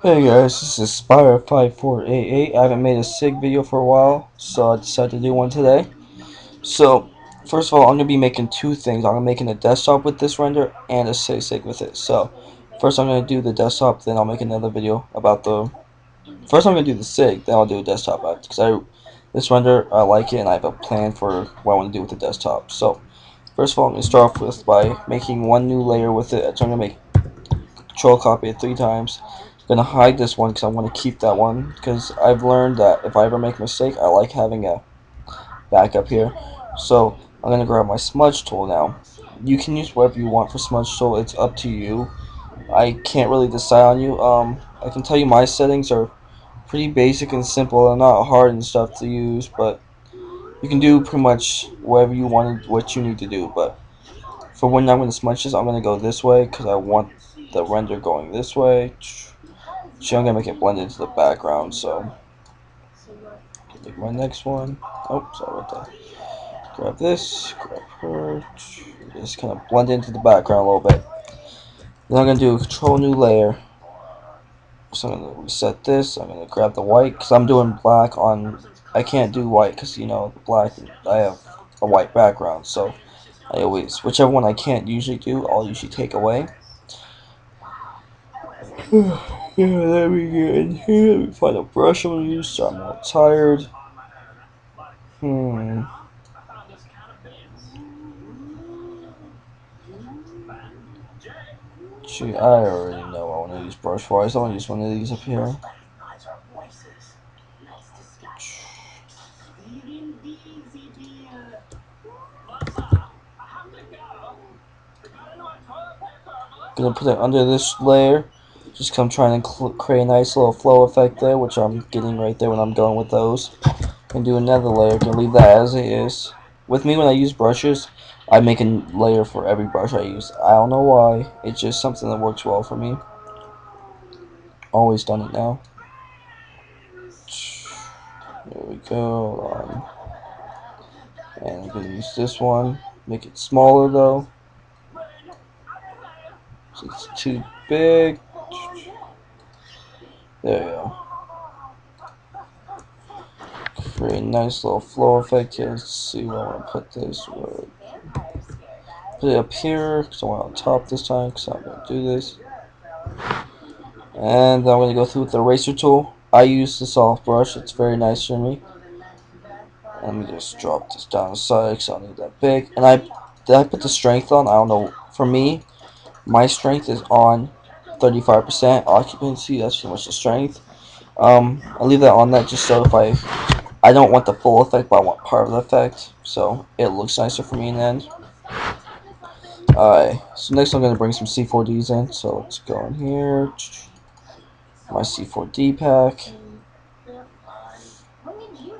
Hey guys, this is Spire 5488. I haven't made a SIG video for a while, so I decided to do one today. So, first of all, I'm going to be making two things. I'm making a desktop with this render and a SIG with it. So, first I'm going to do the desktop, then I'll make another video about the... First I'm going to do the SIG, then I'll do a desktop because this render, I like it and I have a plan for what I want to do with the desktop. So, first of all, I'm going to start off with by making one new layer with it. So I'm going to make control copy it 3 times. I'm gonna hide this one because I want to keep that one because I've learned that if I ever make a mistake, I like having a backup here. So I'm gonna grab my smudge tool now. You can use whatever you want for smudge tool. It's up to you. I can't really decide on you. I can tell you my settings are pretty basic and simple. They're not hard and stuff to use, but you can do pretty much whatever you want, what you need to do. But for when I'm gonna smudge this, I'm gonna go this way because I want the render going this way. So I'm gonna make it blend into the background. So take my next one. Oh, sorry about that. Grab this, grab her. Just kind of blend into the background a little bit. Then I'm gonna do control new layer. So I'm gonna reset this. I'm gonna grab the white because I'm doing black on. I can't do white because the black. I have a white background, so I always whichever one I can't usually do, I'll usually take away. Yeah, let me get in here. Let me find a brush I'm gonna use. So I'm all tired. Hmm. Gee, I already know I want to use brush for. I just want to use one of these up here. Gonna put it under this layer. Just come trying to create a nice little flow effect there, which I'm getting right there when I'm going with those. And do another layer. Gonna leave that as it is. With me, when I use brushes, I make a layer for every brush I use. I don't know why. It's just something that works well for me. Always done it now. There we go. And I'm gonna use this one. Make it smaller though. So it's too big. There you go. Create a nice little flow effect here. Let's see where I want to put this. Put it up here because I want it on top this time because I'm going to do this. And I'm going to go through with the eraser tool. I use the soft brush. It's very nice for me. Let me just drop this down the side because I don't need that big. And did I put the strength on? I don't know. For me, my strength is on 35% occupancy. That's pretty much the strength. I leave that on that just so if I don't want the full effect, but I want part of the effect, so it looks nicer for me in the end. Alright, so next I'm going to bring some C4Ds in, so let's go in here. My C4D pack.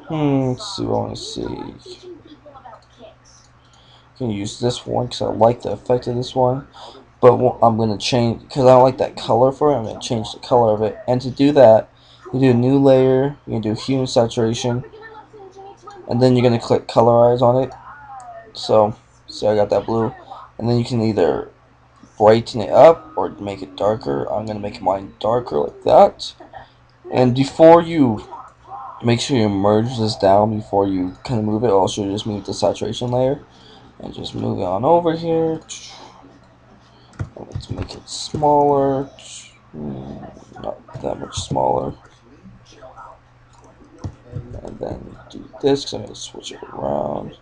Let's see what I want to see. I'm going to use this one because I like the effect of this one, but I'm going to change, because I don't like that color for it, I'm going to change the color of it, and to do that, you do a new layer, you can do hue and saturation, and then you're going to click colorize on it. So, see I got that blue. And then you can either brighten it up or make it darker. I'm going to make mine darker like that. And before you, make sure you merge this down before you kind of move it. Also, just move the saturation layer. And just move it on over here. Let's make it smaller. Not that much smaller. And then do this because I'm going to switch it around.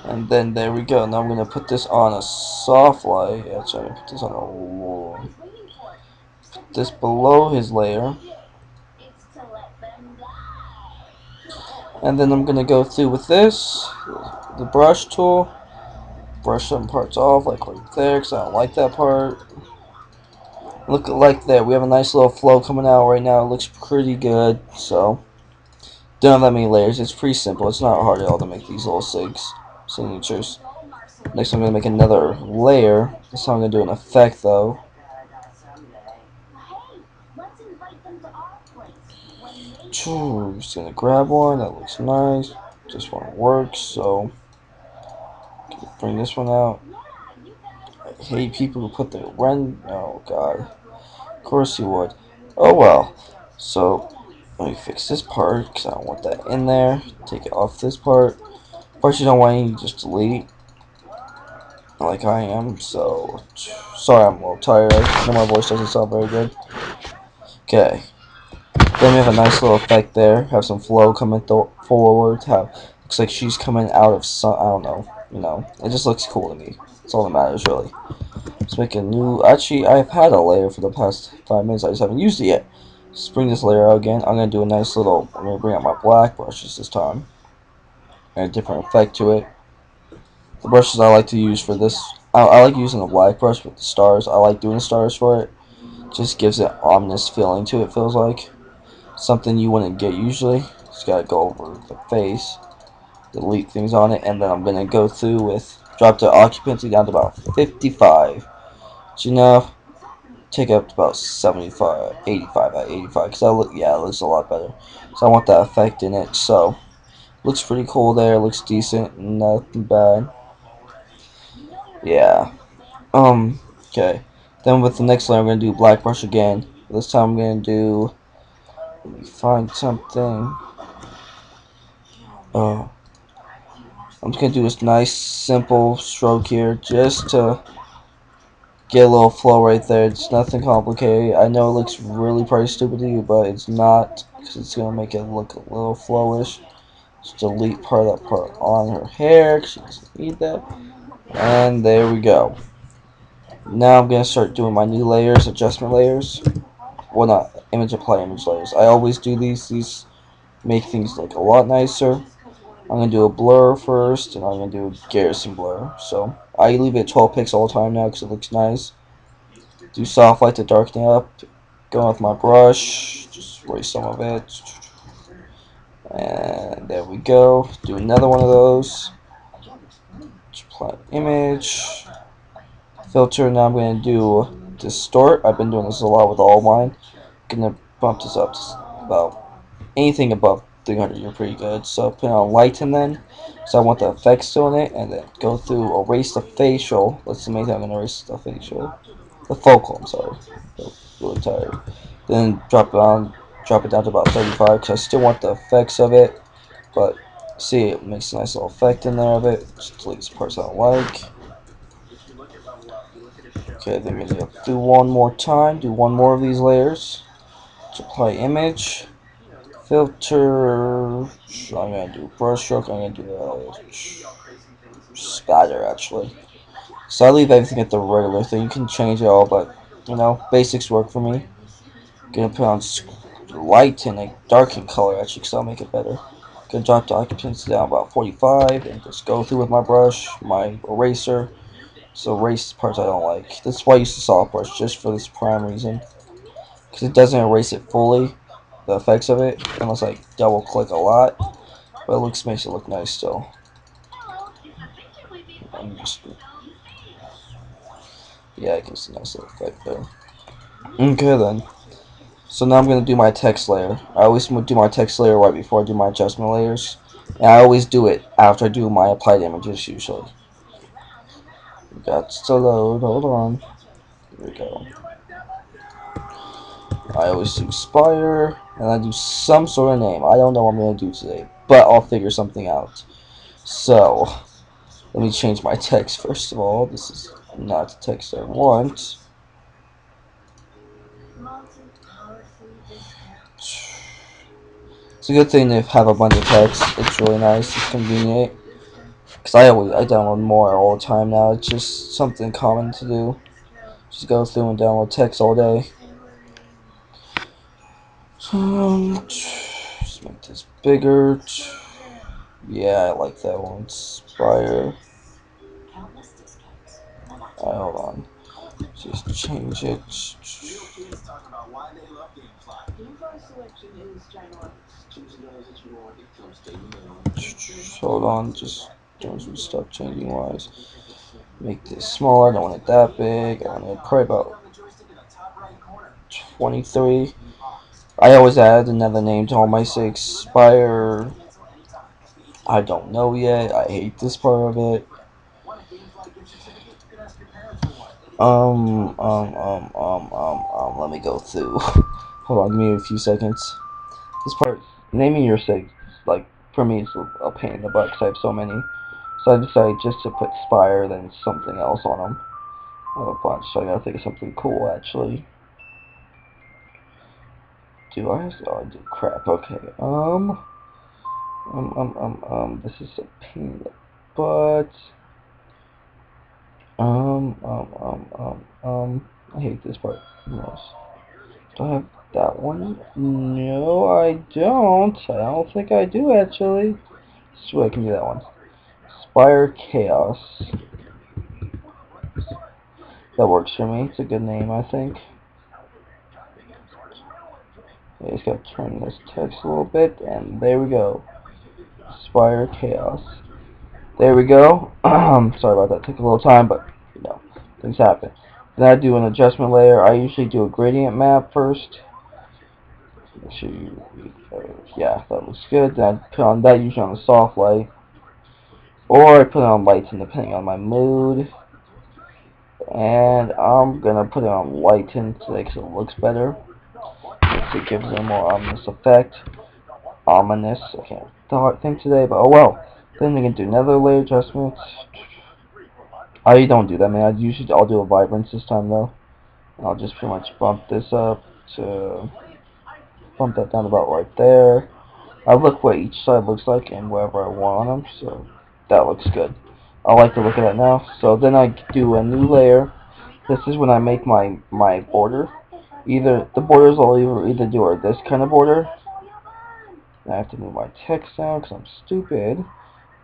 And then there we go. Now I'm going to put this on a soft light. Actually, I'm going to put this on a put this below his layer. And then I'm going to go through with this, the brush tool. Brush some parts off, like right there, because I don't like that part. Look like that. We have a nice little flow coming out right now. It looks pretty good. So, don't have that many layers. It's pretty simple. It's not hard at all to make these little signatures. Next, I'm going to make another layer. This time I'm going to do an effect, though. Just going to grab one. That looks nice. This one works, so bring this one out. I hate people who put their rend. Oh god. Of course you would. Oh well. So let me fix this part because I don't want that in there. Take it off this part. Parts you don't want, you just delete. Like I am. So sorry, I'm a little tired. I know my voice doesn't sound very good. Okay. Then we have a nice little effect there. Have some flow coming forward. Have looks like she's coming out of some. I don't know. You know, it just looks cool to me. That's all that matters, really. Let's make a new. Actually, I've had a layer for the past 5 minutes. I just haven't used it yet. Let's bring this layer out again. I'm gonna do a nice little. I'm gonna bring out my black brushes this time. And a different effect to it. The brushes I like to use for this. I like using the black brush with the stars. I like doing stars for it. Just gives it ominous feeling to it. Feels like something you wouldn't get usually. Just gotta go over the face, delete things on it, and then I'm gonna go through with drop the occupancy down to about 55. So enough. Take it up to about 75, 85 at 85, because yeah, it looks a lot better. So I want that effect in it. So looks pretty cool there. Looks decent, nothing bad. Yeah. Okay. Then with the next layer, I'm gonna do black brush again. This time I'm gonna do. Let me find something. Oh. I'm just gonna do this nice simple stroke here just to get a little flow right there. It's nothing complicated. I know it looks really probably stupid to you, but it's not, because it's gonna make it look a little flowish. Just delete part of that part on her hair, 'cause she doesn't need that. And there we go. Now I'm gonna start doing my new layers, adjustment layers. Well, not image apply image layers. I always do these. These make things look a lot nicer. I'm gonna do a blur first, and I'm gonna do a garrison blur. So I leave it 12 pixels all the time now because it looks nice. Do soft light to darken it up. Going with my brush, just erase some of it. And there we go. Do another one of those. Apply image. Filter. Now I'm gonna do distort. I've been doing this a lot with all mine. Gonna bump this up to about anything above 300, you're pretty good. So put on lighten then. So I want the effects still in it, and then go through erase the facial. That's the main thing. I'm gonna erase the facial, the focal. I'm sorry, I'm really tired. Then drop it down to about 35 because I still want the effects of it. But see, it makes a nice little effect in there of it. Just delete these parts I don't like. Okay, then we're gonna do one more time. Do one more of these layers. To apply image. Filter. I'm gonna do brush stroke. I'm gonna do a spatter actually. So I leave everything at the regular thing. You can change it all, but you know, basics work for me. Gonna put on light and a darken color actually, because I'll make it better. Gonna drop the occupancy down about 45 and just go through with my brush, my eraser. So erase parts I don't like. That's why I use the soft brush, just for this prime reason. Because it doesn't erase it fully, the effects of it, unless I double click a lot. But it makes it look nice still. Yeah, it gives a nice little effect there. Okay then. So now I'm gonna do my text layer. I always do my text layer right before I do my adjustment layers. And I always do it after I do my applied images usually. We got to load, hold on. Here we go. I always do Spire, and I do some sort of name. I don't know what I'm gonna do today, but I'll figure something out. So, let me change my text first of all. This is not the text I want. It's a good thing to have a bunch of text. It's really nice. It's convenient. Because I download more all the time now. It's just something common to do. Just go through and download text all day. Just make this bigger. Yeah, I like that one. Spire. Hold on. Just change it. Hold on, just doing some stuff changing wise. Make this smaller. I don't want it that big. I want it probably about 23. I always add another name to all my six. Spire. I don't know yet. I hate this part of it. Let me go through. Hold on, give me a few seconds. This part, naming your SIGs, like, for me, is a pain in the butt because I have so many. So I decided just to put Spire, then something else on them. I have a bunch, so I gotta think of something cool, actually. Do I have to? Oh, I do. Crap, okay. This is a pain in the butt. I hate this part. Yes. Do I have that one? No, I don't. I don't think I do, actually. So I can do that one. Spire Chaos. That works for me. It's a good name, I think. I just gotta turn this text a little bit, and there we go. Spire Chaos. There we go. Sorry about that. Took a little time, but you know, things happen. Then I do an adjustment layer. I usually do a gradient map first. Make sure you, yeah, that looks good. Then I put on that usually on the soft light, or I put it on lighten depending on my mood. And I'm gonna put it on lighten today because it looks better. It gives it a more ominous effect. Ominous. I can't think today, but oh well. Then we can do another layer adjustment. I don't do that, man. I'll do a vibrance this time though. I'll just pretty much bump this up to bump that down about right there. I look what each side looks like and wherever I want them, so that looks good. I like the look of that now. So then I do a new layer. This is when I make my border. Either the borders I'll either do are this kind of border. I have to move my text down because I'm stupid.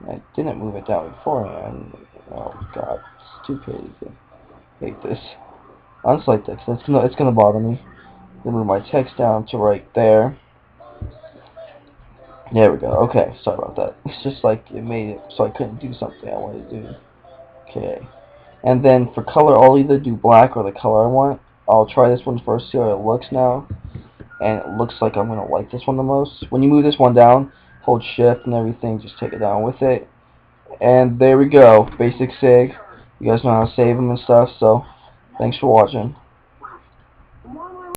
I didn't move it down beforehand. Oh god, stupid. I hate this. Unselect text. It's gonna bother me. Then move my text down to right there. There we go. Okay, sorry about that. It's just like it made it so I couldn't do something I wanted to do. Okay. And then for color, I'll either do black or the color I want. I'll try this one first, see how it looks now. And it looks like I'm gonna like this one the most. When you move this one down, hold shift and everything, just take it down with it. And there we go. Basic SIG. You guys know how to save them and stuff, so thanks for watching.